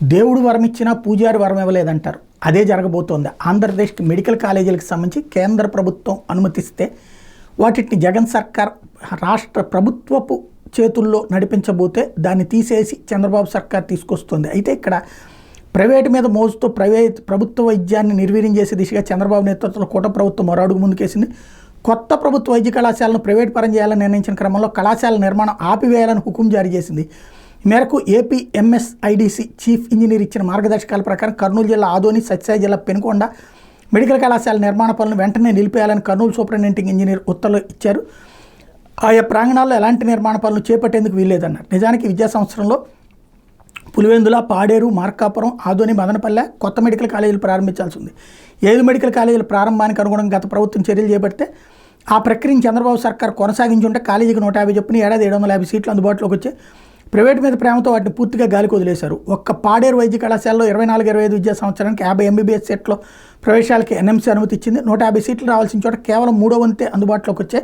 దేవుడు వరం ఇచ్చినా పూజారి వరం ఇవ్వలేదంటారు. అదే జరగబోతోంది. ఆంధ్రప్రదేశ్కి మెడికల్ కాలేజీలకు సంబంధించి కేంద్ర ప్రభుత్వం అనుమతిస్తే వాటిని జగన్ సర్కార్ రాష్ట్ర ప్రభుత్వపు చేతుల్లో నడిపించబోతే దాన్ని తీసేసి చంద్రబాబు సర్కార్ తీసుకొస్తుంది. అయితే ఇక్కడ ప్రైవేటు మీద మోజుతో ప్రభుత్వ వైద్యాన్ని నిర్వీర్యం చేసే దిశగా చంద్రబాబు నేతృత్వంలో కూటమి ప్రభుత్వం మరో అడుగు ముందుకేసింది. కొత్త ప్రభుత్వ వైద్య కళాశాలను ప్రైవేట్ పరం చేయాలని నిర్ణయించిన క్రమంలో కళాశాల నిర్మాణం ఆపివేయాలని హుకుం జారీ చేసింది. ఈ మేరకు ఏపీ ఎంఎస్ఐడిసి చీఫ్ ఇంజనీర్ ఇచ్చిన మార్గదర్శకాల ప్రకారం కర్నూలు జిల్లా ఆదోని, సత్యసాయి జిల్లా పెనుకొండ మెడికల్ కళాశాల నిర్మాణ పనులను వెంటనే నిలిపేయాలని కర్నూలు సూపరింటెండెంట్ ఇంజనీర్ ఉత్తర్వులు ఇచ్చారు. ఆయా ప్రాంగణాల్లో ఎలాంటి నిర్మాణ పనులు చేపట్టేందుకు వీల్లేదన్నారు. నిజానికి విద్యా సంవత్సరంలో పులివెందుల, పాడేరు, మార్కాపురం, ఆదోని, మదనపల్లె కొత్త మెడికల్ కాలేజీలు ప్రారంభించాల్సి ఉంది. 7 మెడికల్ కాలేజీల ప్రారంభానికి అనుగుణంగా గత ప్రభుత్వం చర్యలు చేపడితే ఆ ప్రక్రియను చంద్రబాబు సర్కార్ కొనసాగించుంటే కాలేజీకి 150 చొప్పున ఏడాది 750 సీట్లు అందుబాటులోకి వచ్చే ప్రైవేటు మీద ప్రేమతో వాటిని పూర్తిగా గాలికి వదిలేశారు. ఒక్క పాడేరు వైద్య కళాశాలలో 24-25 విద్యా సంవత్సరానికి 50 ఎంబీబీఎస్ సీట్లో ప్రవేశాలకి ఎన్ఎంసీ అనుమతి ఇచ్చింది. 150 సీట్లు రావాల్సిన చోట కేవలం 3వ వంతే అందుబాటులోకి వచ్చే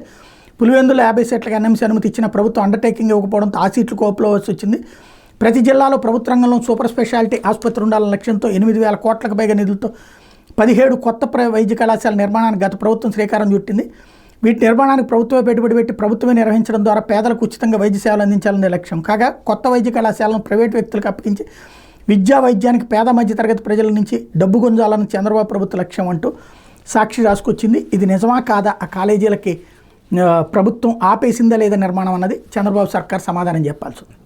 పులివెందులో 50 సీట్లకు ఎన్ఎంసీ అనుమతి ఇచ్చిన ప్రభుత్వం అండర్టేకింగ్ ఇవ్వకపోవడంతో ఆ సీట్లు కోల్పోవలసి వచ్చింది. ప్రతి జిల్లాలో ప్రభుత్వ రంగంలో సూపర్ స్పెషాలిటీ ఆసుపత్రి ఉండాలన్న లక్ష్యంతో 8,000 కోట్లకు పైగా నిధులతో 17 కొత్త వైద్య కళాశాల నిర్మాణానికి గత ప్రభుత్వం శ్రీకారం చుట్టింది. వీటి నిర్మాణానికి ప్రభుత్వమే పెట్టుబడి పెట్టి ప్రభుత్వమే నిర్వహించడం ద్వారా పేదలకు ఉచితంగా వైద్య సేవలు అందించాలనే లక్ష్యం. కాగా కొత్త వైద్య కళాశాలను ప్రైవేటు వ్యక్తులకు అప్పగించి విద్యా వైద్యానికి పేద మధ్యతరగతి ప్రజల నుంచి డబ్బు గుంజాలని చంద్రబాబు ప్రభుత్వ లక్ష్యం అంటూ సాక్షి రాసుకొచ్చింది. ఇది నిజమా కాదా, ఆ కాలేజీలకి ప్రభుత్వం ఆపేసిందా లేదా నిర్మాణం అన్నది చంద్రబాబు సర్కార్ సమాధానం చెప్పాల్సి ఉంది.